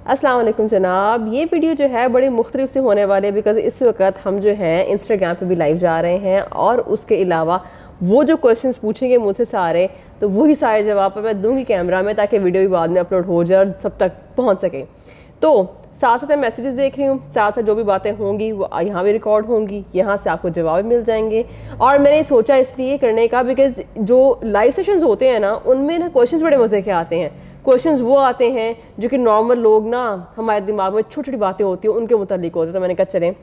अस्सलाम वालेकुम जनाब। ये वीडियो जो है बड़ी मुख्तलिफ से होने वाले बिकॉज इस वक्त हम जो है इंस्टाग्राम पे भी लाइव जा रहे हैं और उसके अलावा वो जो क्वेश्चंस पूछेंगे मुझसे सारे तो वही सारे जवाब मैं दूंगी कैमरा में ताकि वीडियो भी बाद में अपलोड हो जाए और सब तक पहुँच सके। तो साथ साथ मैं मैसेजेस देख रही हूँ, साथ साथ जो भी बातें होंगी वो यहाँ भी रिकॉर्ड होंगी, यहाँ से आपको जवाब मिल जाएंगे। और मैंने सोचा इसलिए करने का बिकॉज जो लाइव सेशंस होते हैं ना उनमें ना क्वेश्चंस बड़े मज़े के आते हैं। क्वेश्चंस वो आते हैं जो कि नॉर्मल लोग ना हमारे दिमाग में छोटी छोटी बातें होती हैं उनके मुतालिक होती है। तो मैंने कहा चलें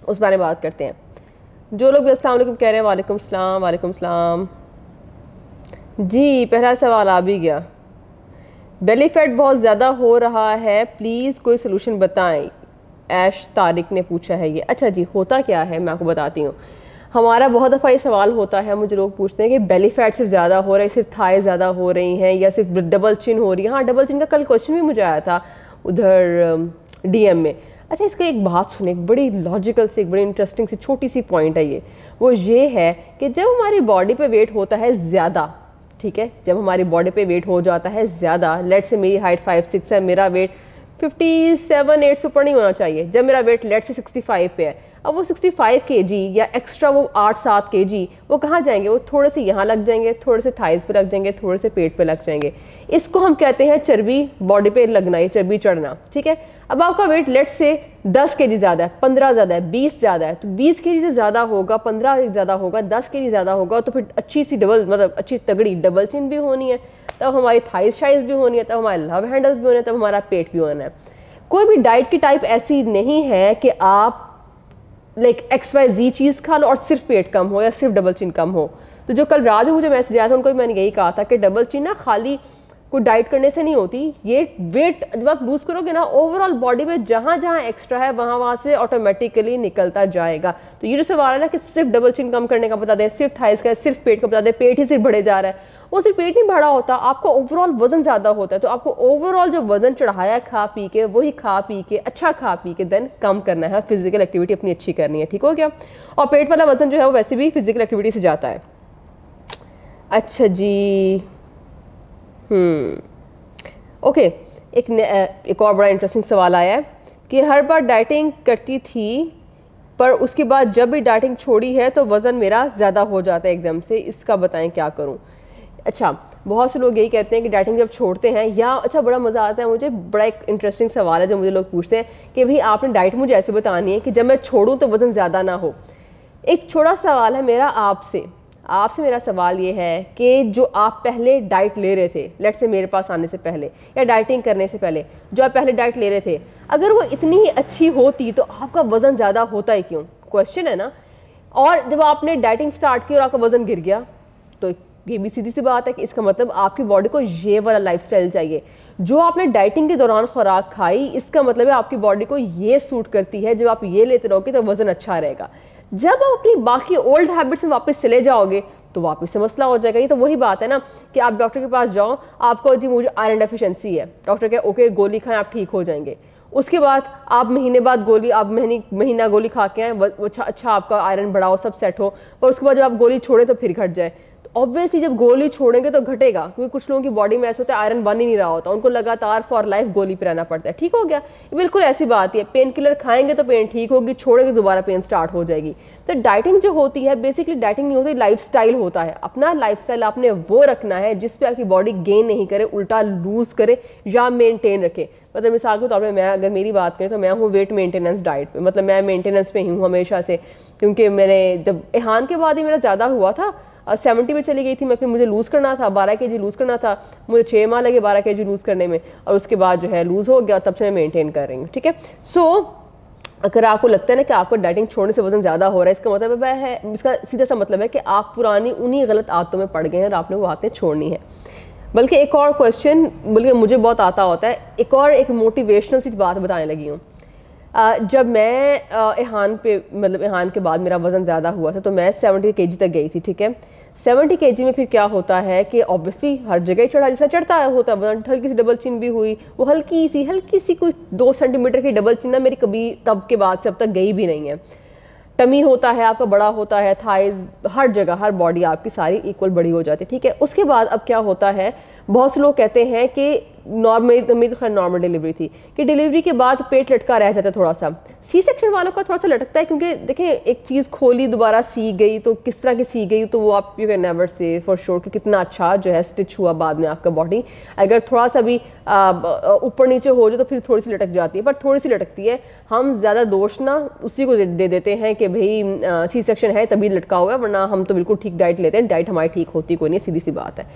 उस बारे में बात करते हैं। जो लोग अस्सलाम वालेकुम कह रहे हैं, वालेकुम सलाम। वालेकुम सलाम जी। पहला सवाल आ भी गया, बेली फैट बहुत ज़्यादा हो रहा है, प्लीज़ कोई सलूशन बताएं। ऐश तारिक ने पूछा है ये। अच्छा जी, होता क्या है मैं आपको बताती हूँ। हमारा बहुत दफ़ा ये सवाल होता है, मुझे लोग पूछते हैं कि बेली फैट सिर्फ ज़्यादा हो रहा है, सिर्फ थाई ज़्यादा हो रही हैं या सिर्फ डबल चिन हो रही है। हाँ, डबल चिन का कल क्वेश्चन भी मुझे आया था उधर डीएम में। अच्छा, इसका एक बात सुने, एक बड़ी लॉजिकल सी, एक बड़ी इंटरेस्टिंग सी छोटी सी पॉइंट है वो ये है कि जब हमारी बॉडी पे वेट होता है ज़्यादा, ठीक है, जब हमारी बॉडी पे वेट हो जाता है ज़्यादा, लेट से मेरी हाइट 5'6" है, मेरा वेट 57-8 से ऊपर नहीं होना चाहिए। जब मेरा वेट लेट से 65 पे है, अब वो 65 kg या एक्स्ट्रा वो 8-7 kg वो कहाँ जाएंगे? वो थोड़े से यहाँ लग जाएंगे, थोड़े से थाइज पे लग जाएंगे, थोड़े से पेट पे लग जाएंगे। इसको हम कहते हैं चर्बी बॉडी पे लगना, ये चर्बी चढ़ना, ठीक है। अब आपका वेट लेट से 10 kg ज़्यादा है, 15 ज़्यादा है, 20 ज़्यादा है, तो 20 kg से ज़्यादा होगा, 15 ज़्यादा होगा, 10 kg ज़्यादा होगा, तो फिर अच्छी सी डबल मतलब अच्छी तगड़ी डबल चिन भी होनी है, तब हमारी थाइज शाइज भी होनी है, तब हमारे लव हैंडल्स भी होने हैं, तब हमारा पेट भी होना है। कोई भी डाइट की टाइप ऐसी नहीं है कि आप लाइक XYZ चीज़ खा लो और सिर्फ पेट कम हो या सिर्फ डबल चिन कम हो। तो जो कल रात में मुझे मैसेज आया था उनको भी मैंने यही कहा था कि डबल चिन ना खाली कोई डाइट करने से नहीं होती, ये वेट जब आप लूज़ करोगे ना ओवरऑल बॉडी में जहाँ जहाँ एक्स्ट्रा है वहाँ से ऑटोमेटिकली निकलता जाएगा। तो ये जो सवाल है ना कि सिर्फ डबल चिन कम करने का बता दें, सिर्फ थाइस का, सिर्फ पेट का बता दें, पेट ही सिर्फ बढ़े जा रहा है, वो सिर्फ पेट नहीं बढ़ा होता, आपका ओवरऑल वजन ज़्यादा होता है। तो आपको ओवरऑल जो वजन चढ़ाया खा पी के, वही खा पी के, अच्छा खा पी के देन कम करना है, फिजिकल एक्टिविटी अपनी अच्छी करनी है, ठीक हो गया। और पेट वाला वजन जो है वो वैसे भी फिजिकल एक्टिविटी से जाता है। अच्छा जी, ओके। एक और बड़ा इंटरेस्टिंग सवाल आया है कि हर बार डाइटिंग करती थी पर उसके बाद जब भी डाइटिंग छोड़ी है तो वज़न मेरा ज़्यादा हो जाता है एकदम से, इसका बताएं क्या करूं। अच्छा, बहुत से लोग यही कहते हैं कि डाइटिंग जब छोड़ते हैं या अच्छा बड़ा मज़ा आता है मुझे, बड़ा एक इंटरेस्टिंग सवाल है जो मुझे लोग पूछते हैं कि भाई आपने डाइट मुझे ऐसे बतानी है कि जब मैं छोड़ूं तो वज़न ज़्यादा ना हो। एक छोटा सवाल है मेरा आपसे मेरा सवाल ये है कि जो आप पहले डाइट ले रहे थे, लेट से मेरे पास आने से पहले या डाइटिंग करने से पहले जो आप पहले डाइट ले रहे थे, अगर वो इतनी ही अच्छी होती तो आपका वज़न ज़्यादा होता ही क्यों? क्वेश्चन है ना। और जब आपने डाइटिंग स्टार्ट की और आपका वज़न गिर गया तो ये भी सीधी सी बात है कि इसका मतलब आपकी बॉडी को ये वाला लाइफस्टाइल चाहिए जो आपने डाइटिंग के दौरान खुराक खाई, इसका मतलब है आपकी बॉडी को ये सूट करती है। जब आप ये लेते रहोगे तो वज़न अच्छा रहेगा। जब आप अपनी बाकी ओल्ड हैबिट्स में वापस चले जाओगे तो वापस से मसला हो जाएगा। ये तो वही बात है ना कि आप डॉक्टर के पास जाओ, आपको जी मुझे आयरन डेफिशिएंसी है, डॉक्टर कहे ओके गोली खाएं आप ठीक हो जाएंगे। उसके बाद आप महीने बाद गोली, आप महीना गोली खा के आए, अच्छा आपका आयरन बढ़ाओ, सब सेट हो, पर उसके बाद जब आप गोली छोड़े तो फिर घट जाए। ऑब्वियसली जब गोली छोड़ेंगे तो घटेगा, क्योंकि कुछ लोगों की बॉडी में ऐसा होता है आयरन बन ही नहीं रहा होता, उनको लगातार फॉर लाइफ गोली पे रहना पड़ता है, ठीक हो गया। ये बिल्कुल ऐसी बात है, पेन किलर खाएंगे तो पेन ठीक होगी, छोड़ेंगे दोबारा पेन स्टार्ट हो जाएगी। तो डाइटिंग जो होती है बेसिकली डाइटिंग नहीं होती, लाइफस्टाइल होता है। अपना लाइफस्टाइल आपने वो रखना है जिसपे आपकी बॉडी गेन नहीं करे, उल्टा लूज करे या मेंटेन रखे। मतलब मिसाल के तौर पर मैं अगर मेरी बात करें तो मैं हूँ वेट मेंटेनेंस डाइट पे, मतलब मैं मेंटेनेंस पे ही हूँ हमेशा से, क्योंकि मैंने जब एहान के बाद ही मेरा ज़्यादा हुआ था, 70 में चली गई थी मैं, फिर मुझे लूज़ करना था 12 kg लूज़ करना था, मुझे 6 माह लगे 12 kg लूज़ करने में, और उसके बाद जो है लूज़ हो गया, तब से मैं मेंटेन कर रही हूँ, ठीक है। सो अगर आपको लगता है ना कि आपको डाइटिंग छोड़ने से वज़न ज़्यादा हो रहा है, इसका मतलब है, इसका सीधा सा मतलब है कि आप पुरानी उन्हीं गलत आदतों में पड़ गए हैं और आपने वो आदतें छोड़नी है। बल्कि एक और क्वेश्चन, बल्कि मुझे बहुत आता होता है, एक मोटिवेशनल सी बात बताने लगी हूँ। जब मैं एहान के बाद मेरा वज़न ज़्यादा हुआ था तो मैं 70 kg तक गई थी, ठीक है। 70 kg में फिर क्या होता है कि ऑब्वियसली हर जगह चढ़ा, जैसा चढ़ता होता है वजन, हल्की सी डबल चिन भी हुई, वो हल्की सी कोई 2 सेंटीमीटर की डबल चिन ना मेरी कभी तब के बाद से अब तक गई भी नहीं है। टमी होता है आपका बड़ा होता है, थाइज, हर जगह हर बॉडी आपकी सारी इक्वल बड़ी हो जाती है, ठीक है। उसके बाद अब क्या होता है, बहुत से लोग कहते हैं कि मेरी तो खैर नॉर्मल डिलीवरी थी कि डिलीवरी के बाद पेट लटका रह जाता है थोड़ा सा। सी सेक्शन वालों का थोड़ा सा लटकता है क्योंकि देखें एक चीज़ खोली दोबारा सी गई तो किस तरह की सी गई तो वो आप you can never say for sure कि कितना अच्छा जो है स्टिच हुआ बाद में आपका बॉडी। अगर थोड़ा सा भी ऊपर नीचे हो जाए तो फिर थोड़ी सी लटक जाती है, पर थोड़ी सी लटकती है। हम ज़्यादा दोष ना उसी को दे देते हैं कि भाई सी सेक्शन है तभी लटका हुआ है, वरना हम तो बिल्कुल ठीक डाइट लेते हैं, डाइट हमारी ठीक होती कोई नहीं, सीधी सी बात है।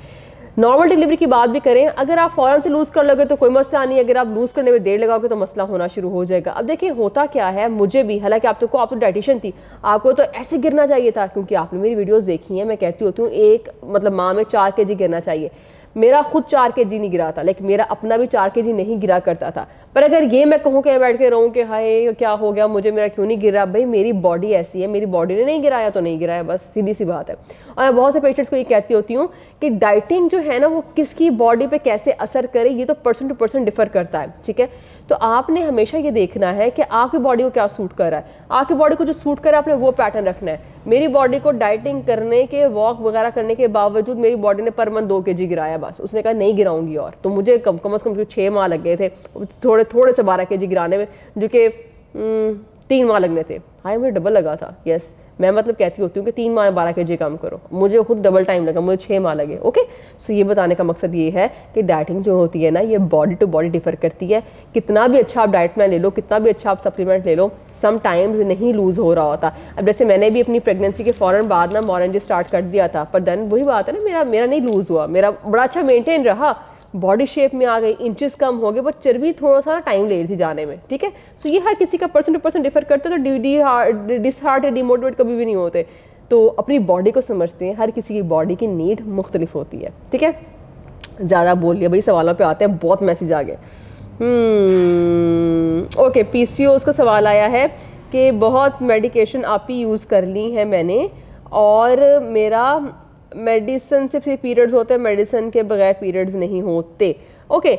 नॉर्मल डिलीवरी की बात भी करें, अगर आप फ़ौरन से लूज़ कर लोगे तो कोई मसला नहीं, अगर आप लूज़ करने में देर लगाओगे तो मसला होना शुरू हो जाएगा। अब देखिए होता क्या है, मुझे भी, हालांकि आप तो डाइटिशियन थी, आपको तो ऐसे गिरना चाहिए था क्योंकि आपने मेरी वीडियोस देखी हैं, मैं कहती होती हूँ एक मतलब माह में 4 kg गिरना चाहिए। मेरा खुद 4 kg नहीं गिरा था, लेकिन मेरा अपना भी 4 kg नहीं गिरा करता था। पर अगर ये मैं कहूँ कि बैठ के रहूँ कि हाय क्या हो गया मुझे, मेरा क्यों नहीं गिरा, भाई मेरी बॉडी ऐसी है, मेरी बॉडी ने नहीं गिराया तो नहीं गिराया, बस सीधी सी बात है। और मैं बहुत से पेशेंट्स को ये कहती होती हूँ कि डाइटिंग जो है ना वो किसकी बॉडी पे कैसे असर करे ये तो पर्सन टू पर्सन डिफर करता है, ठीक है। तो आपने हमेशा ये देखना है कि आपकी बॉडी को क्या सूट कर रहा है, आपकी बॉडी को जो सूट कर रहा है आपने वो पैटर्न रखना है। मेरी बॉडी को डाइटिंग करने के, वॉक वगैरह करने के बावजूद मेरी बॉडी ने पर मंथ 2 kg गिराया, बस उसने कहा नहीं गिराऊंगी, और तो मुझे कम से कम 6 माह लग गए थे थोड़े से 12 kg गिराने में, जो कि 3 माह लगने थे। हाय मुझे डबल लगा था, यस मैं मतलब कहती होती हूँ कि 3 माह में 12 kg कम करो, मुझे खुद डबल टाइम लगा, मुझे 6 माह लगे। ओके, सो ये बताने का मकसद ये है कि डाइटिंग जो होती है ना ये बॉडी टू बॉडी डिफर करती है। कितना भी अच्छा आप डाइट प्लान ले लो, कितना भी अच्छा आप सप्लीमेंट ले लो, सम टाइम्स नहीं लूज़ हो रहा होता। अब जैसे मैंने भी अपनी प्रेगनेंसी के फ़ौरन बाद ना मोरेंजी स्टार्ट कर दिया था, पर देन वही बात है ना, मेरा नहीं लूज़ हुआ, मेरा बड़ा अच्छा मेनटेन रहा, बॉडी शेप में आ गई, इंचेस कम हो गए, बट चर्बी थोड़ा सा टाइम ले रही थी जाने में, ठीक है। सो ये हर किसी का पर्सन टू पर्सन डिफर करते हैं, तो डिसहार्ट या डिमोटिवेट कभी भी नहीं होते। तो अपनी बॉडी को समझते हैं, हर किसी की बॉडी की नीड मुख्तलिफ होती है, ठीक है। ज़्यादा बोल लिया भाई, सवालों पे आते हैं, बहुत मैसेज आ गए। ओके, PCOS का सवाल आया है कि बहुत मेडिकेशन आप ही यूज़ कर ली है मैंने और मेरा मेडिसिन से फिर पीरियड्स होते हैं, मेडिसिन के बगैर पीरियड्स नहीं होते। ओके,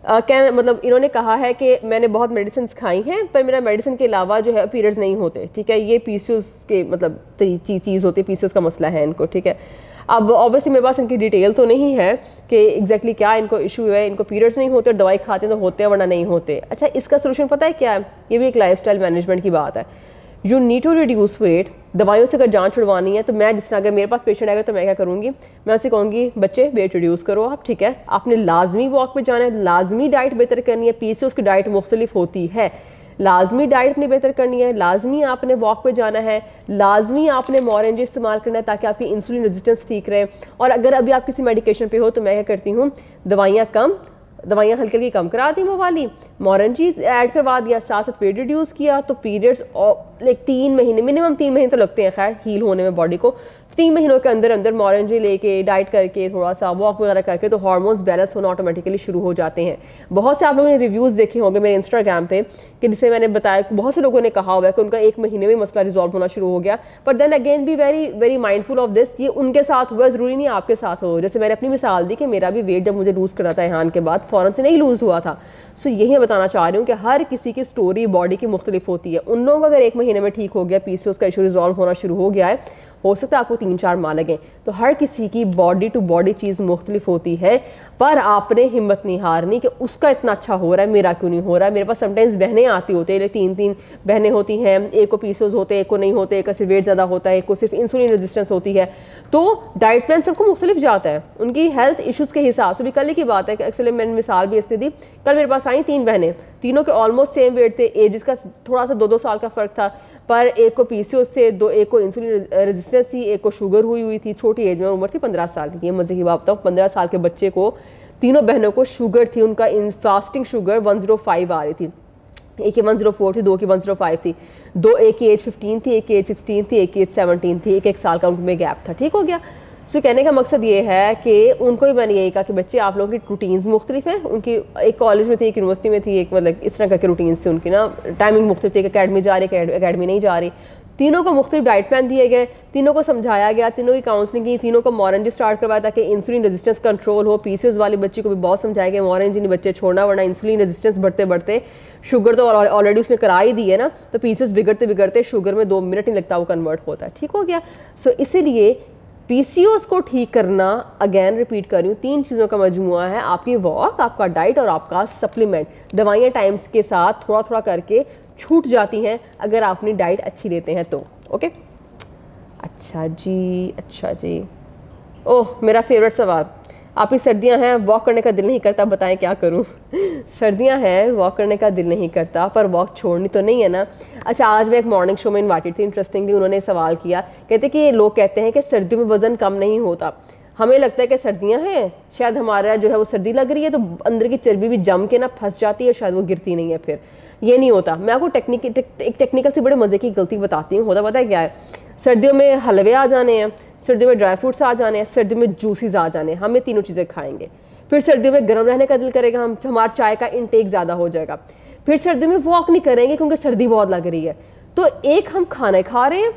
क्या मतलब इन्होंने कहा है कि मैंने बहुत मेडिसिन खाई हैं पर मेरा मेडिसिन के अलावा जो है पीरियड्स नहीं होते, ठीक है। ये PCOS के मतलब चीज़ होती है, PCOS का मसला है इनको, ठीक है। अब ऑब्वियसली मेरे पास इनकी डिटेल तो नहीं है कि एग्जैक्टली क्या इनको इशू है, इनको पीरियड्स नहीं होते, दवाई खाते हैं तो होते हैं वरना नहीं होते। अच्छा, इसका सोल्यूशन पता है क्या है? ये भी एक लाइफस्टाइल मैनेजमेंट की बात है। You need to reduce weight. दवाइयों से अगर जान छुड़वानी है तो मैं जिस तरह अगर मेरे पास पेशेंट आएगा तो मैं क्या करूँगी, मैं उसे कहूँगी बच्चे वेट रिड्यूस करो आप, ठीक है। आपने लाजमी वॉक पे जाना है, लाजमी डाइट बेहतर करनी है, PCOS की डाइट मुख्तलिफ होती है, लाजमी डाइट अपनी बेहतर करनी है, लाजमी आपने वॉक पे जाना है, लाजमी आपने मोरेंजी इस्तेमाल करना है ताकि आपकी इंसुलिन रेजिस्टेंस ठीक रहे। और अगर अभी आप किसी मेडिकेशन पे हो तो मैं क्या करती हूँ, दवाइयाँ हल्की हल्की कम करा दी, वो वाली मोरेंजी ऐड करवा दिया, साथ साथ वेट रिड्यूस किया, तो पीरियड्स लाइक 3 महीने मिनिमम 3 महीने तो लगते हैं खैर हील होने में बॉडी को। 3 महीनों के अंदर अंदर मोरेंजी लेके डाइट करके थोड़ा सा वॉक वगैरह करके तो हार्मोन्स बैलेंस होना ऑटोमेटिकली शुरू हो जाते हैं। बहुत से आप लोगों ने रिव्यूज़ देखे होंगे मेरे इंस्टाग्राम पे कि जिसे मैंने बताया, बहुत से लोगों ने कहा हुआ है कि उनका 1 महीने में मसला रिजॉल्व होना शुरू हो गया। पर then again be very very mindful of this, ये उनके साथ हुआ, ज़रूरी नहीं आपके साथ हो। जैसे मैंने अपनी मिसाल दी कि मेरा भी वेट जब मुझे लूज़ करना था यहाँ के बाद फ़ौरन से नहीं लूज़ हुआ था। सो यही बताना चाह रही हूँ कि हर किसी की स्टोरी बॉडी की मुख्तलिफ होती है। उन लोगों का अगर 1 महीने में ठीक हो गया, PCOS का इशू रिजॉल्व होना शुरू हो गया है, हो सकता है आपको 3-4 माह लगें। तो हर किसी की बॉडी टू बॉडी चीज़ मुख्तलिफ होती है, पर आपने हिम्मत नहीं हारनी कि उसका इतना अच्छा हो रहा है मेरा क्यों नहीं हो रहा है। मेरे पास समटाइम्स बहनें आती होती है, 3 बहनें होती हैं, एक को PCOS होते हैं, एक को नहीं होते, एक का सिर्फ वेट ज़्यादा होता है, एक को सिर्फ इंसुलिन रेजिस्टेंस होती है। तो डाइट प्लान सबको मुख्तलिफ जाता है उनकी हेल्थ इशूज़ के हिसाब से। भी कल की बात है कि एक्चुअली मैंने मिसाल भी इसलिए दी, कल मेरे पास आई 3 बहनें, तीनों के ऑलमोस्ट सेम वेट थे, एज का थोड़ा सा 2-2 साल का फ़र्क था, पर एक को PCOS से, एक को इंसुलिन रेजिस्टेंस थी, एक को शुगर हुई थी, छोटी एज में, उम्र थी 15 साल की। ये मज़े की बात बताऊँ, 15 साल के बच्चे को, तीनों बहनों को शुगर थी, उनका इन फास्टिंग शुगर 105 आ रही थी, एक की 104 थी, 2 की 105 थी, एक की एज 15 थी, एक की एज 16 थी, एक की एज 17 थी, एक साल का उनमें गैप था, ठीक हो गया। सो कहने का मकसद ये है कि उनको ही मैंने यही कहा कि बच्चे आप लोगों की रूटीन्स मुख्तलिफ हैं। उनकी एक कॉलेज में थी, एक यूनिवर्सिटी में थी, एक मतलब इस तरह के रूटीन्स से उनकी ना टाइमिंग मुख्तलिफ थी, अकेडमी जा रही, अकेडमी नहीं जा रही। तीनों को मुख्तलिफ डाइट प्लान दिए गए, तीनों को समझाया गया, तीनों की काउंसलिंग की, तीनों को मोरेंजी स्टार्ट करवाया ताकि इंसुलिन रेजिस्टेंस कंट्रोल हो। PCOS वाली बच्ची को भी बहुत समझाया गया मोरेंजी नहीं बच्चे छोड़ना, वरना इंसुलिन रेजिस्टेंस बढ़ते बढ़ते शुगर तो ऑलरेडी उसने करा ही दी है ना, तो PCOS बिगड़ते बिगड़ते शुगर में 2 मिनट नहीं लगता वो कन्वर्ट होता है, ठीक हो गया। सो इसीलिए पीसीओएस को ठीक करना, अगेन रिपीट कर रही हूँ, 3 चीज़ों का मजमुआ है, आपकी वॉक, आपका डाइट और आपका सप्लीमेंट। दवाइयाँ टाइम्स के साथ थोड़ा थोड़ा करके छूट जाती हैं अगर आप अपनी डाइट अच्छी लेते हैं तो। ओके, अच्छा जी, अच्छा जी। ओह, मेरा फेवरेट सवाल, आप ही सर्दियां हैं, वॉक करने का दिल नहीं करता, बताएं क्या करूं। सर्दियां हैं, वॉक करने का दिल नहीं करता, पर वॉक छोड़नी तो नहीं है ना। अच्छा, आज मैं एक मॉर्निंग शो में इन्वाइटेड थी, इंटरेस्टिंगली उन्होंने सवाल किया, कहते कि लोग कहते हैं कि सर्दियों में वज़न कम नहीं होता। हमें लगता है कि सर्दियां हैं, शायद हमारा जो है वो सर्दी लग रही है तो अंदर की चर्बी भी जम के ना फंस जाती है, शायद वो गिरती नहीं है। फिर ये नहीं होता। मैं आपको एक टेक्निकल से बड़े मज़े की गलती बताती हूँ। होता पता है क्या है, सर्दियों में हलवे आ जाने हैं, सर्दियों में ड्राई फ्रूट्स आ जाने हैं, सर्दियों में जूसेस आ जाने हैं, हम ये तीनों चीज़ें खाएंगे। फिर सर्दियों में गर्म रहने का दिल करेगा, हमारा चाय का इंटेक ज़्यादा हो जाएगा। फिर सर्दियों में वॉक नहीं करेंगे क्योंकि सर्दी बहुत लग रही है। तो एक हम खाना खा रहे हैं,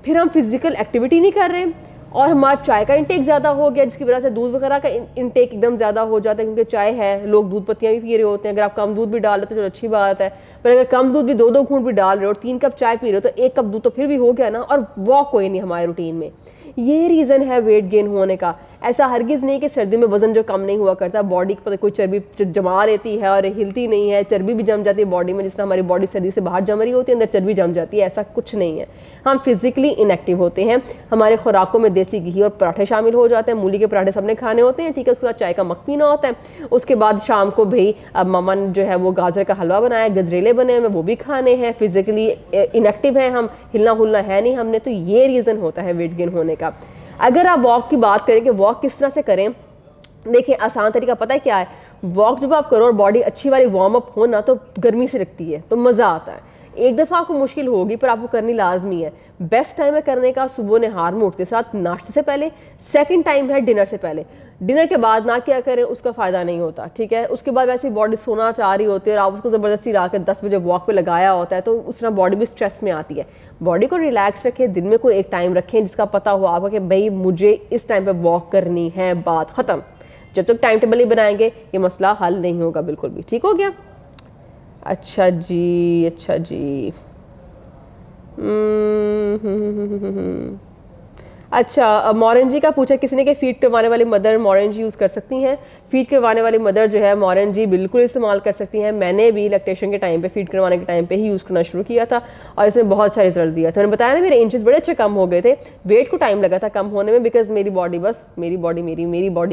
फिर हम फिजिकल एक्टिविटी नहीं कर रहे हैं, और हमारा चाय का इंटेक ज़्यादा हो गया, जिसकी वजह से दूध वगैरह का इंटेक एकदम ज़्यादा हो जाता है, क्योंकि चाय है, लोग दूध पत्तियाँ भी पी रहे होते हैं। अगर आप कम दूध भी डाल रहे हो तो चलो अच्छी बात है, पर अगर कम दूध भी 2-2 घूंट भी डाल रहे हो और 3 कप चाय पी रहे हो तो 1 कप दूध तो फिर भी हो गया ना, और वॉक कोई नहीं हमारे रूटीन में। ये रीज़न है वेट गेन होने का। ऐसा हरगिज़ नहीं कि सर्दी में वज़न जो कम नहीं हुआ करता, बॉडी पता कोई चर्बी जमा लेती है और हिलती नहीं है, चर्बी भी जम जाती है बॉडी में, जिस तरह हमारी बॉडी सर्दी से बाहर जम रही होती है, अंदर चर्बी जम जाती है, ऐसा कुछ नहीं है। हम फिजिकली इनएक्टिव होते हैं। हमारे खुराकों में देसी घी और पराठे शामिल हो जाते हैं, मूली के पराठे सबने खाने होते हैं, ठीक है। उसके बाद चाय का मग पीना होता है। उसके बाद शाम को भाई मामा ने जो है वो गाजर का हलवा बनाया, गजरेले बने हुए, वो भी खाने हैं। फिजिकली इनएक्टिव हैं हम, हिलना हुलना है नहीं हमने, तो ये रीज़न होता है वेट गेन होने का। अगर आप वॉक की बात करें कि वॉक किस तरह से करें, देखिए आसान तरीका पता है क्या है। वॉक जब आप करो और बॉडी अच्छी वाली वार्म अप हो ना, तो गर्मी से रखती है, तो मज़ा आता है। एक दफ़ा आपको मुश्किल होगी पर आपको करनी लाजमी है। बेस्ट टाइम है करने का सुबह नहार में उठते साथ, नाश्ते से पहले। सेकंड टाइम है डिनर से पहले। डिनर के बाद ना क्या करें, उसका फ़ायदा नहीं होता, ठीक है। उसके बाद वैसे बॉडी सोना चाह रही होती है और आप उसको ज़बरदस्ती ला कर 10 बजे वॉक पे लगाया होता है, तो उस तरह बॉडी भी स्ट्रेस में आती है। बॉडी को रिलैक्स रखें, दिन में कोई एक टाइम रखें जिसका पता हो आपको कि भाई मुझे इस टाइम पर वॉक करनी है, बात ख़त्म। जब तक टाइम टेबल ही बनाएंगे ये मसला हल नहीं होगा बिल्कुल भी। ठीक हो गया? अच्छा जी, अच्छा जी। अच्छा, मोरेंजी का पूछा किसी ने कि फीड करवाने वाली मदर मोरेंजी यूज़ कर सकती हैं। फीड करवाने वाली मदर जो है मोरेंजी बिल्कुल इस्तेमाल कर सकती हैं। मैंने भी लैक्टेशन के टाइम पे, फीड करवाने के टाइम पे ही यूज़ करना शुरू किया था और इसने बहुत अच्छा रिजल्ट दिया था। मैंने बताया ना, मेरे इंचेस बड़े अच्छे कम हो गए थे। वेट को टाइम लगा था कम होने में, बिकॉज मेरी बॉडी बस मेरी बॉडी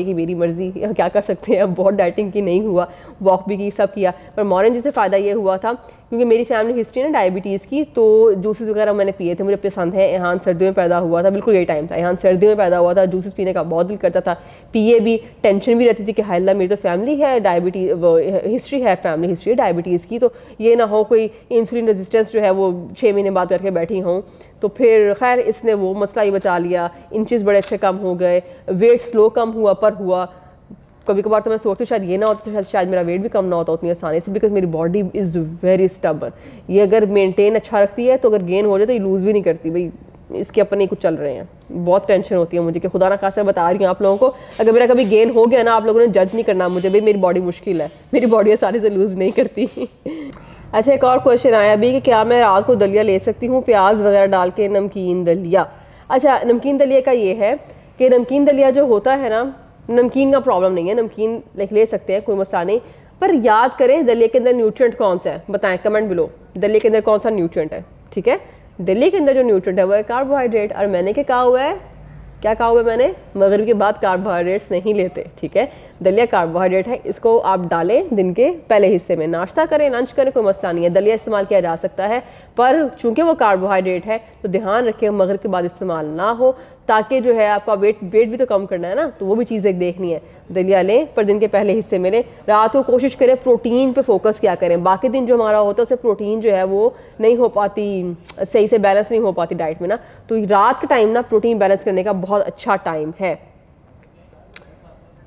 की मेरी मर्जी, क्या कर सकते हैं। अब बहुत डाइटिंग की नहीं हुआ, वॉक भी की, सब किया, पर मोरेंजी से फ़ायदा ये हुआ था क्योंकि मेरी फैमिली हिस्ट्री है ना डायबिटीज़ की, तो जूसेस वगैरह मैंने पिए थे, मुझे पसंद है। यहाँ सर्दियों में पैदा हुआ था, बिल्कुल यही टाइम था, यहाँ सर्दियों में पैदा हुआ था, जूसेस पीने का बहुत दिल करता था, पिए भी। टेंशन भी रहती थी कि हाय अल्लाह मेरी तो फैमिली है डायबिटीज़, हिस्ट्री है, फैमिली हिस्ट्री है डायबिटीज़ की, तो ये ना हो कोई इंसुलिन रेजिस्टेंस जो है वो 6 महीने बाद करके बैठी हूँ। तो फिर खैर इसने वो मसला ही बचा लिया, इंचेस बड़े अच्छे कम हो गए, वेट स्लो कम हुआ पर हुआ। कभी कभार तो मैं सोचती हूँ शायद ये ना होता तो शायद मेरा वेट भी कम ना होता उतनी आसानी से, बिकॉज मेरी बॉडी इज़ वेरी स्टबन। ये अगर मेंटेन अच्छा रखती है तो अगर गेन हो जाए तो ये लूज़ भी नहीं करती। भाई इसके अपने कुछ चल रहे हैं, बहुत टेंशन होती है मुझे कि खुदा ना खासा बता रही हूँ आप लोगों को, अगर मेरा कभी गेन हो गया ना, आप लोगों ने जज नहीं करना मुझे, भाई मेरी बॉडी मुश्किल है, मेरी बॉडी आसानी से लूज़ नहीं करती। अच्छा, एक और क्वेश्चन आया अभी कि क्या मैं रात को दलिया ले सकती हूँ, प्याज वगैरह डाल के, नमकीन दलिया। अच्छा, नमकीन दलिया का ये है कि नमकीन दलिया जो होता है ना, नमकीन का प्रॉब्लम नहीं है, नमकीन ले सकते हैं, कोई मसला नहीं, पर याद करें दलिया के अंदर न्यूट्रिएंट कौन सा है, बताएं कमेंट बिलो। दलिया के अंदर कौन सा न्यूट्रिएंट है? ठीक है, दलिया के अंदर जो न्यूट्रिएंट है वो है कार्बोहाइड्रेट। और मैंने क्या कहा हुआ है, क्या कहा हुआ है मैंने, मगरिब के बाद कार्बोहाइड्रेट्स नहीं लेते। ठीक है, दलिया कार्बोहाइड्रेट है, इसको आप डालें दिन के पहले हिस्से में, नाश्ता करें, लंच करें, कोई मसला नहीं है, दलिया इस्तेमाल किया जा सकता है। पर चूंकि वो कार्बोहाइड्रेट है तो ध्यान रखें मगरिब के बाद इस्तेमाल ना हो, ताकि जो है आपका वेट भी तो कम करना है ना, तो वो भी चीज़ एक देखनी है। दलिया लें पर दिन के पहले हिस्से में लें। रात को कोशिश करें प्रोटीन पे फोकस क्या करें, बाकी दिन जो हमारा होता है उससे प्रोटीन जो है वो नहीं हो पाती, सही से बैलेंस नहीं हो पाती डाइट में ना, तो रात के टाइम ना प्रोटीन बैलेंस करने का बहुत अच्छा टाइम है।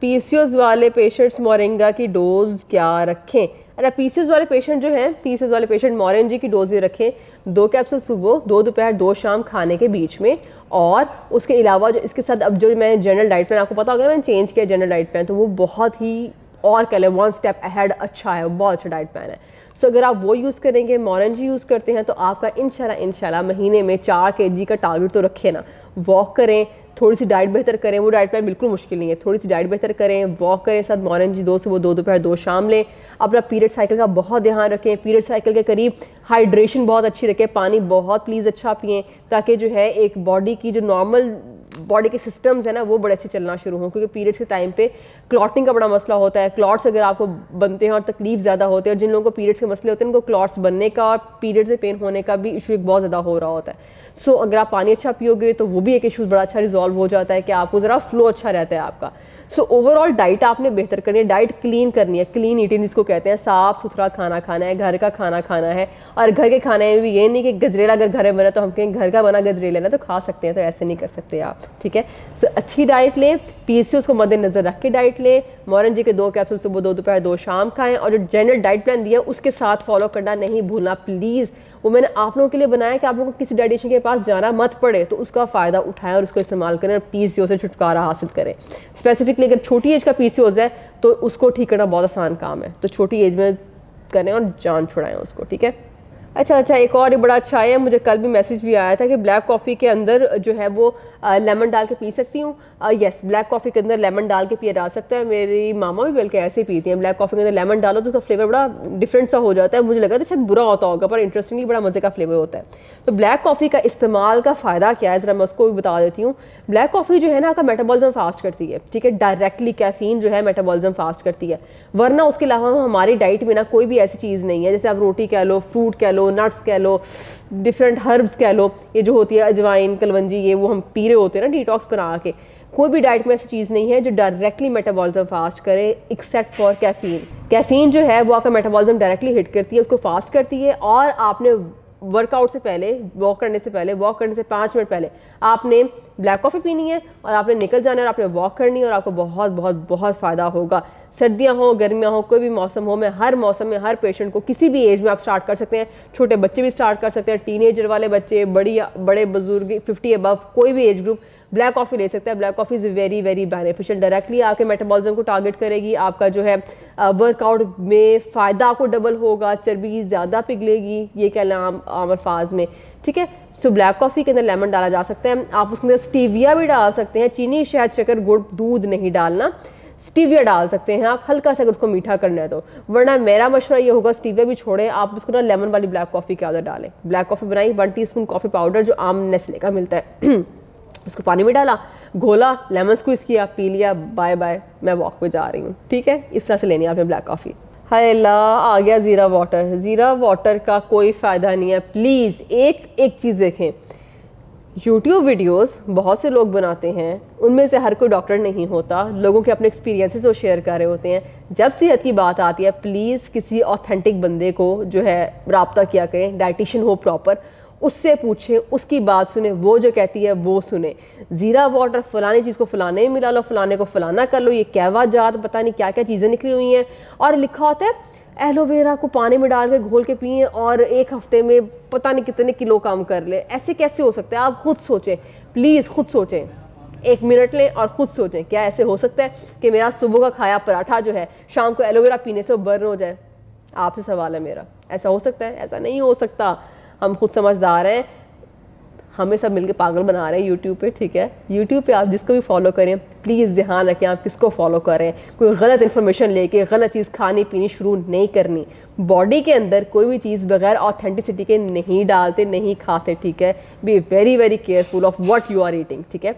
पीसीओएस वाले पेशेंट्स मोरिंगा की डोज क्या रखें? अरे पीसीओएस वाले पेशेंट जो हैं, पीसीओएस वाले पेशेंट मोरिंगा की डोज ये रखें 2 कैप्सूल सुबह, 2 दोपहर, 2 शाम खाने के बीच में। और उसके अलावा जो इसके साथ अब जो मैंने जनरल डाइट प्लान, आपको पता होगा मैंने चेंज किया जनरल डाइट प्लान, तो वो बहुत ही और कह लें 1 स्टेप अहेड अच्छा है, बहुत अच्छा डाइट प्लान है। सो अगर आप वो यूज़ करेंगे, मोरेंजी यूज़ करते हैं, तो आपका इंशाल्लाह महीने में 4 kg का टारगेट तो रखें ना। वॉक करें, थोड़ी सी डाइट बेहतर करें, वो डाइट प्लान बिल्कुल मुश्किल नहीं है, थोड़ी सी डाइट बेहतर करें, वॉक करें, साथ मॉर्निंग जी 2 सुबह 2 दोपहर 2 शाम लें। अपना पीरियड साइकिल का बहुत ध्यान रखें, पीरियड साइकिल के करीब हाइड्रेशन बहुत अच्छी रखें, पानी बहुत प्लीज़ अच्छा पिएँ, ताकि जो है एक बॉडी की जो नॉर्मल बॉडी के सिस्टम्स है ना वो बड़े अच्छे चलना शुरू हों, क्योंकि पीरियड्स के टाइम पे क्लॉटिंग का बड़ा मसला होता है। क्लॉट्स अगर आपको बनते हैं और तकलीफ ज़्यादा होते हैं, और जिन लोगों को पीरियड्स के मसले होते हैं उनको क्लॉट्स बनने का और पीरियड से पेन होने का भी इशू एक बहुत ज़्यादा हो रहा होता है। सो अगर आप पानी अच्छा पियोगे तो वो भी एक इशू बड़ा अच्छा रिजॉल्व हो जाता है कि आपको ज़रा फ्लो अच्छा रहता है आपका। सो ओवरऑल डाइट आपने बेहतर करनी है, डाइट क्लीन करनी है, क्लीन ईटिंग जिसको कहते हैं, साफ़ सुथरा खाना खाना है, घर का खाना खाना है। और घर के खाने में भी ये नहीं कि गजरेला अगर घर में बना तो हम कहें घर का बना गजरेला ना तो खा सकते हैं, तो ऐसे नहीं कर सकते आप, ठीक है। सो अच्छी डाइट लें, PCOS को मद्देनजर रख के डाइट लें, मॉर्निंग जी के 2 कैप्सूल सुबह 2 दोपहर 2 शाम खाएं, और जो जनरल डाइट प्लान दिया उसके साथ फॉलो करना नहीं भूलना प्लीज़। वो मैंने आप लोगों के लिए बनाया कि आप लोगों को किसी डाइटिशियन के पास जाना मत पड़े, तो उसका फ़ायदा उठाएं और उसको इस्तेमाल करें और PCOS से छुटकारा हासिल करें। स्पेसिफिकली अगर छोटी एज का PCOS है तो उसको ठीक करना बहुत आसान काम है, तो छोटी एज में करें और जान छुड़ाएं उसको, ठीक है। अच्छा, एक और बड़ा अच्छा है, मुझे कल भी मैसेज भी आया था कि ब्लैक कॉफ़ी के अंदर जो है वो लेमन डाल के पी सकती हूँ। यस, ब्लैक कॉफ़ी के अंदर लेमन डाल के पिया जा सकता है, मेरी मामा भी बल्कि ऐसे ही पीती हैं। ब्लैक कॉफ़ी के अंदर लेमन डालो तो उसका फ्लेवर बड़ा डिफरेंट सा हो जाता है, मुझे लगा था शायद बुरा होता होगा पर इंटरेस्टिंगली बड़ा मज़े का फ्लेवर होता है। तो ब्लैक कॉफ़ी का इस्तेमाल का फ़ायदा क्या है ज़रा मैं उसको भी बता देती हूँ। ब्लैक कॉफ़ी जो है ना आपका मेटाबॉलिज्म फास्ट करती है, ठीक है, डायरेक्टली कैफीन जो है मेटाबॉलिज्म फास्ट करती है, वरना उसके अलावा हमारी डाइट में ना कोई भी ऐसी चीज़ नहीं है, जैसे आप रोटी कह लो, फ्रूट कह लो, नट्स कह लो, डिफरेंट हर्ब्स कह लो, ये जो होती है अजवाइन कलवंजी, ये वो हम पी रहे होते हैं ना डिटॉक्स बना के, कोई भी डाइट में ऐसी चीज़ नहीं है जो डायरेक्टली मेटाबॉलिज्म फास्ट करे एक्सेप्ट फॉर कैफीन। कैफीन जो है वो आपका मेटाबॉलिज्म डायरेक्टली हिट करती है, उसको फास्ट करती है, और आपने वर्कआउट से पहले, वॉक करने से पहले, वॉक करने से 5 मिनट पहले आपने ब्लैक कॉफ़ी पीनी है और आपने निकल जाना है और आपने वॉक करनी है, और आपको बहुत बहुत बहुत फ़ायदा होगा। सर्दियाँ हो, गर्मियाँ हो, कोई भी मौसम हो, मैं हर मौसम में हर पेशेंट को किसी भी एज में आप स्टार्ट कर सकते हैं, छोटे बच्चे भी स्टार्ट कर सकते हैं, टीनेजर वाले बच्चे, बड़े बुजुर्ग, 50 अबव, कोई भी एज ग्रुप ब्लैक कॉफ़ी ले सकता है। Black coffee is very very beneficial, directly आपके मेटाबॉलिज्म को टारगेट करेगी, आपका जो है वर्कआउट में फ़ायदा आपको डबल होगा, चर्बी ज़्यादा पिघलेगी, ये कहना आम अल्फाज में, ठीक है। सो ब्लैक कॉफ़ी के अंदर लेमन डाला जा सकता है, आप उसके अंदर स्टीविया भी डाल सकते हैं, चीनी, शहद, शक्कर, गुड़, दूध नहीं डालना, स्टीविया डाल सकते हैं आप, हल्का सा अगर उसको मीठा करना है तो, वरना मेरा मशवरा ये होगा स्टीविया भी छोड़ें, आप उसको ना लेमन वाली ब्लैक कॉफ़ी के अंदर डालें। ब्लैक कॉफ़ी बनाई, 1 टीस्पून कॉफ़ी पाउडर जो आम नेस्ले का मिलता है उसको पानी में डाला, घोला, लेमन स्क्वीज़ किया, पी लिया, बाय बाय, मैं वॉक पे जा रही हूँ, ठीक है। इस तरह से लेनी है आपने ब्लैक कॉफ़ी। हाय अल्लाह, आ गया ज़ीरा वाटर। ज़ीरा वाटर का कोई फ़ायदा नहीं है, प्लीज़ एक चीज़ देखें, यूट्यूब वीडियोस बहुत से लोग बनाते हैं, उनमें से हर कोई डॉक्टर नहीं होता, लोगों के अपने एक्सपीरियंसेस वो शेयर कर रहे होते हैं। जब सेहत की बात आती है प्लीज़ किसी ऑथेंटिक बंदे को जो है रब्ता किया करें, डाइटिशियन हो प्रॉपर, उससे पूछें, उसकी बात सुने, वो जो कहती है वो सुने। ज़ीरा वाटर फलानी चीज़ को फलाने में मिला लो, फलाने को फलाना कर लो, ये कहवा जात पता नहीं क्या क्या चीज़ें निकली हुई हैं, और लिखा होता है एलोवेरा को पानी में डाल के घोल के पिए और 1 हफ्ते में पता नहीं कितने किलो कम कर ले। ऐसे कैसे हो सकता है? आप खुद सोचें, प्लीज़ खुद सोचें, 1 मिनट लें और ख़ुद सोचें क्या ऐसे हो सकता है कि मेरा सुबह का खाया पराठा जो है शाम को एलोवेरा पीने से वो बर्न हो जाए? आपसे सवाल है मेरा, ऐसा हो सकता है? ऐसा नहीं हो सकता। हम खुद समझदार हैं, हमें सब मिलके पागल बना रहे हैं यूट्यूब पे, ठीक है। यूट्यूब पे आप जिसको भी फॉलो करें प्लीज़ ध्यान रखें आप किसको फॉलो करें। कोई गलत इन्फॉर्मेशन लेके गलत चीज़ खानी पीनी शुरू नहीं करनी। बॉडी के अंदर कोई भी चीज़ बगैर ऑथेंटिसिटी के नहीं डालते, नहीं खाते, ठीक है। Be very very careful of what you are eating, ठीक है।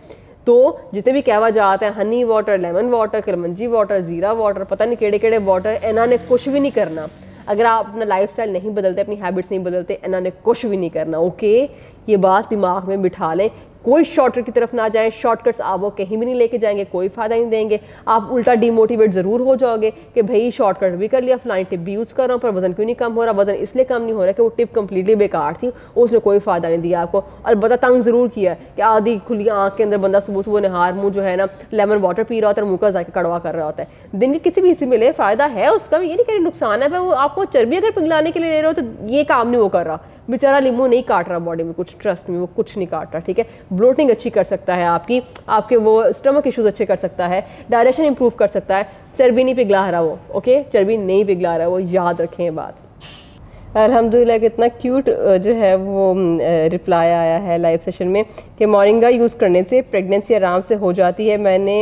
तो जितने भी कहवा जाते हैं हनी वाटर, लेमन वाटर, कलमंजी वाटर, ज़ीरा वाटर, पता नहीं केड़े केड़े वाटर, इन्होंने कुछ भी नहीं करना। अगर आप अपना लाइफस्टाइल नहीं बदलते, अपनी हैबिट्स नहीं बदलते, इन्होंने कुछ भी नहीं करना, ओके। ये बात दिमाग में बिठा लें। कोई शॉर्टकट की तरफ ना जाएं, शॉर्टकट्स आप वो कहीं भी नहीं लेके जाएंगे, कोई फ़ायदा नहीं देंगे। आप उल्टा डिमोटिवेट ज़रूर हो जाओगे कि भाई शॉर्टकट भी कर लिया, फलानी टिप भी यूज़ कर रहा हूँ पर वज़न क्यों नहीं कम हो रहा। वज़न इसलिए कम नहीं हो रहा कि वो टिप कंप्लीटली बेकार थी, उसने कोई फ़ायदा नहीं दिया आपको। अलबत्ता तंग ज़रूर किया कि आधी खुली आँख के अंदर बंदा सुबह सुबह नहार मुँह जो है ना लेमन वाटर पी रहा होता है, मुँह का जाके कड़वा कर रहा होता है। दिन के किसी भी हिस्से में ले फ़ायदा है उसका, ये नहीं कह रही नुकसान है, पर वो आपको चर्बी अगर पिघलाने के लिए ले रहे हो तो ये काम नहीं वो कर रहा। बेचारा लीमू नहीं काट रहा बॉडी में कुछ, ट्रस्ट में वो कुछ नहीं काट रहा, ठीक है। ब्लोटिंग अच्छी कर सकता है आपके वो स्टमक इश्यूज अच्छे कर सकता है, डायजेशन इंप्रूव कर सकता है, चर्बी नहीं पिघला रहा वो, ओके। चर्बी नहीं पिघला रहा वो, याद रखें ये बात। अल्हम्दुलिल्लाह कितना क्यूट जो है वो रिप्लाई आया है लाइव सेशन में कि मोरिंगा यूज़ करने से प्रेगनेंसी आराम से हो जाती है। मैंने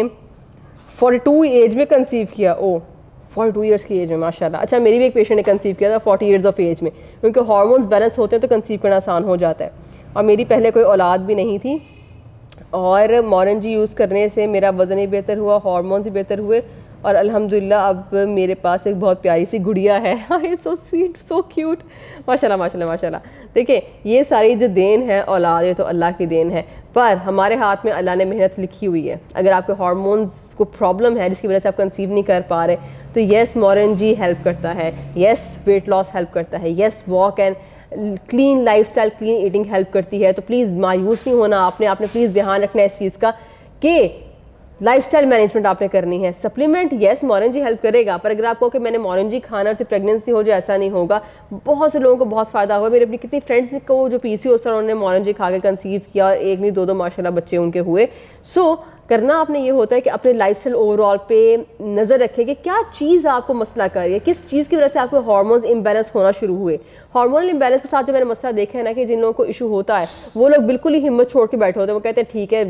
42 एज में कंसीव किया। ओ 42 ईयर्स की एज में, माशाल्लाह। अच्छा, मेरी भी एक पेशेंट ने कंसीव किया था 40 ईयर्स ऑफ एज में, क्योंकि हार्मोन्स बैलेंस होते हैं तो कंसीव करना आसान हो जाता है। और मेरी पहले कोई औलाद भी नहीं थी, और मोरंजी यूज़ करने से मेरा वज़न भी बेहतर हुआ, हार्मोन्स भी बेहतर हुए, और अल्हम्दुलिल्लाह अब मेरे पास एक बहुत प्यारी सी गुड़िया है। हाय, सो स्वीट, सो क्यूट, माशाल्लाह माशाल्लाह माशाल्लाह। देखिए, ये सारी जो देन है औलाद, ये तो अल्लाह की देन है, पर हमारे हाथ में अल्लाह ने मेहनत लिखी हुई है। अगर आपके हार्मोन्स को प्रॉब्लम है जिसकी वजह से आप कंसीव नहीं कर पा रहे, तो येस मोरंजी हेल्प करता है, येस वेट लॉस हेल्प करता है, yes walk and clean lifestyle, clean eating help करती है। तो प्लीज़ मायूस नहीं होना, आपने प्लीज़ ध्यान रखना है इस चीज़ का कि लाइफस्टाइल मैनेजमेंट आपने करनी है। सप्लीमेंट येस मोरंजी हेल्प करेगा, पर अगर आपको कि मैंने मोरंजी खाना से प्रेगनेंसी हो जाए, ऐसा नहीं होगा। बहुत से लोगों को बहुत फ़ायदा हुआ। मेरे अपनी कितनी फ्रेंड्स को जो PCOS था, उन्होंने मोरंजी खा के कंसीव किया, और एक नहीं दो माशाल्लाह बच्चे उनके हुए। सो करना आपने ये होता है कि अपने लाइफस्टाइल ओवरऑल पे नज़र रखें कि क्या चीज़ आपको मसला कर रही है, किस चीज़ की वजह से आपके हार्मोन्स इम्बैलेंस होना शुरू हुए। हार्मोनल इम्बैलेंस के साथ जो मैंने मसला देखा है ना, कि जिन लोगों को इशू होता है वो लोग बिल्कुल ही हिम्मत छोड़ के बैठे होते हैं। वो कहते हैं ठीक है,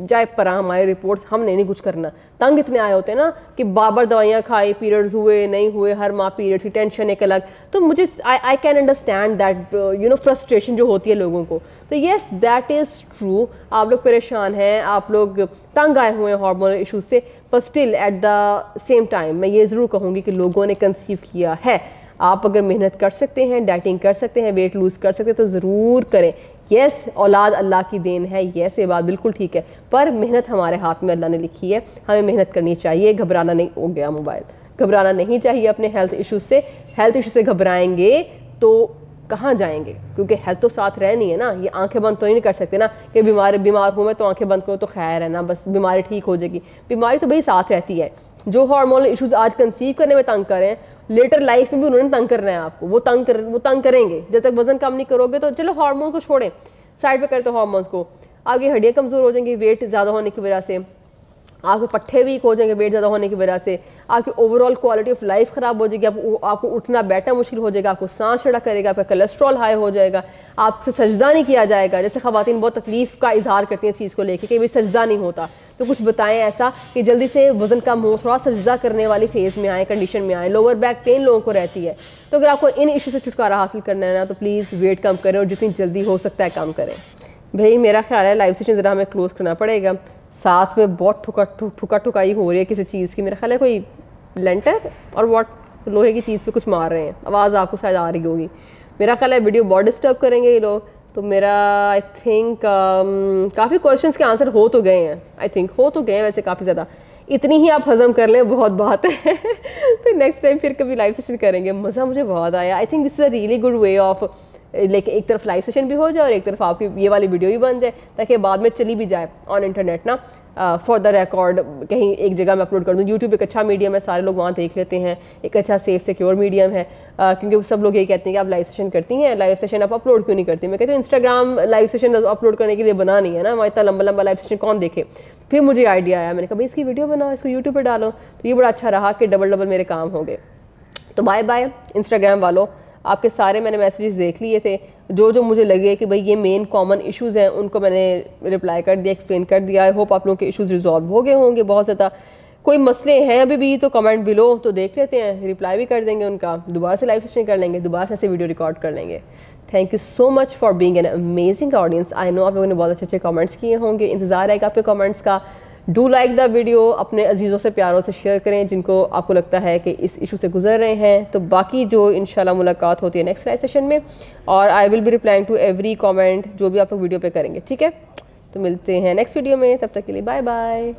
जाए परा हमारी रिपोर्ट्स, हमने नहीं कुछ करना। तंग इतने आए होते हैं ना कि बार दवाइयाँ खाई, पीरियड्स हुए नहीं हुए, हर माह पीरियड्स की टेंशन एक अलग। तो मुझे I can understand that frustration जो होती है लोगों को। तो येस, दैट इज़ ट्रू, आप लोग परेशान हैं, आप लोग तंग आए हुए हैं हार्मोनल इशूज़ से, पर still at the same time मैं ये ज़रूर कहूँगी कि लोगों ने कंसीव किया है। आप अगर मेहनत कर सकते हैं, डाइटिंग कर सकते हैं, वेट लूज़ कर सकते हैं, तो ज़रूर करें। येस, औलाद अल्लाह की देन है, येस ये बात बिल्कुल ठीक है, पर मेहनत हमारे हाथ में अल्लाह ने लिखी है, हमें मेहनत करनी चाहिए। घबराना नहीं, हो गया मोबाइल, घबराना नहीं चाहिए अपने हेल्थ इशूज़ से। हेल्थ इशू से घबराएंगे तो कहाँ जाएंगे, क्योंकि हेल्थ तो साथ रह नहीं है ना। ये आंखें बंद तो नहीं कर सकते ना कि बीमार हूँ मैं तो आंखें बंद करो तो खैर है ना, बस बीमारी ठीक हो जाएगी। बीमारी तो भाई साथ रहती है। जो हार्मोनल इश्यूज आज कंसीव करने में तंग करें, लेटर लाइफ में भी उन्होंने तंग करना है आपको, वो तंग करेंगे। जब तक वजन कम नहीं करोगे तो चलो हार्मोन को छोड़ें, साइड पे करते हार्मोन्स को, आगे हड्डियाँ कमज़ोर हो जाएंगी वेट ज़्यादा होने की वजह से, आपके पट्टे वीक हो जाएंगे वेट ज़्यादा होने की वजह से, आपकी ओवरऑल क्वालिटी ऑफ लाइफ ख़राब हो जाएगी, आपको उठना बैठना मुश्किल हो जाएगा, आपको सांस चढ़ा करेगा, आपका कोलेस्ट्रॉल हाई हो जाएगा, आपसे सजदा नहीं किया जाएगा। जैसे ख़वातीन बहुत तकलीफ़ का इजहार करती हैं इस चीज़ को लेकर कि भाई सजदा नहीं होता, तो कुछ बताएं ऐसा कि जल्दी से वज़न कम हो, थोड़ा सजदा करने वाली फेज़ में आए, कंडीशन में आए। लोअर बैक पेन लोगों को रहती है, तो अगर आपको इन इशू से छुटकारा हासिल करना है ना, तो प्लीज़ वेट कम करें और जितनी जल्दी हो सकता है कम करें। भाई मेरा ख्याल है लाइव सेशन ज़रा हमें क्लोज़ करना पड़ेगा। साथ में बहुत ठुकाई हो रही है किसी चीज़ की, मेरा ख्याल है कोई लेंटर और वॉट लोहे की चीज़ पे कुछ मार रहे हैं, आवाज़ आपको शायद आ रही होगी। मेरा ख्याल है वीडियो बहुत डिस्टर्ब करेंगे ये लोग, तो मेरा आई थिंक काफ़ी क्वेश्चंस के आंसर हो तो गए हैं, आई थिंक हो तो गए हैं वैसे काफ़ी ज़्यादा। इतनी ही आप हजम कर लें, बहुत बात है। फिर नेक्स्ट टाइम फिर कभी लाइव सेशन करेंगे। मज़ा मुझे बहुत आया। I think this is a really good way of लेकिन एक तरफ लाइव सेशन भी हो जाए और एक तरफ आपकी ये वाली वीडियो भी बन जाए, ताकि बाद में चली भी जाए ऑन इंटरनेट ना, फॉर द रिकॉर्ड कहीं एक जगह मैं अपलोड कर दूँ। यूट्यूब एक अच्छा मीडियम है, सारे लोग वहाँ देख लेते हैं, एक अच्छा सेफ सिक्योर मीडियम है, क्योंकि सब लोग यही कहते हैं कि आप लाइव सेशन करती हैं, लाइव सेशन आप अपलोड क्यों नहीं करती। मैं कहती हूँ इंस्टाग्राम लाइव सेशन अपलोड करने के लिए बना नहीं है ना, वहाँ इतना लंबा लंबा लाइव सेशन कौन देखे। फिर मुझे आइडिया आया, मैंने कहा भाई इसकी वीडियो बनाओ, इसको यूट्यूब पर डालो, तो ये बड़ा अच्छा रहा कि डबल मेरे काम हो गए। तो बाय बाय इंस्टाग्राम वालों, आपके सारे मैंने मैसेजेस देख लिए थे, जो मुझे लगे कि भाई ये मेन कॉमन इश्यूज़ हैं उनको मैंने रिप्लाई कर दिया, एक्सप्लेन कर दिया। आई होप आप लोगों के इश्यूज़ रिजॉल्व हो गए होंगे। बहुत ज़्यादा कोई मसले हैं अभी भी तो कमेंट बिलो तो देख लेते हैं, रिप्लाई भी कर देंगे उनका, दोबारा से लाइव सेशन कर लेंगे, दोबारा से ऐसे वीडियो रिकॉर्ड कर लेंगे। Thank you so much for being an amazing audience. I know आप लोगों ने बहुत अच्छे अच्छे कमेंट्स किए होंगे, इंतज़ार रहेगा आपके कमेंट्स का। डू लाइक द वीडियो, अपने अजीज़ों से प्यारों से शेयर करें जिनको आपको लगता है कि इस इशू से गुजर रहे हैं। तो बाकी जो इंशाल्लाह मुलाकात होती है नेक्स्ट लाइव सेशन में, और I will be replying to every comment जो भी आप लोग वीडियो पे करेंगे, ठीक है। तो मिलते हैं नेक्स्ट वीडियो में, तब तक के लिए बाय बाय।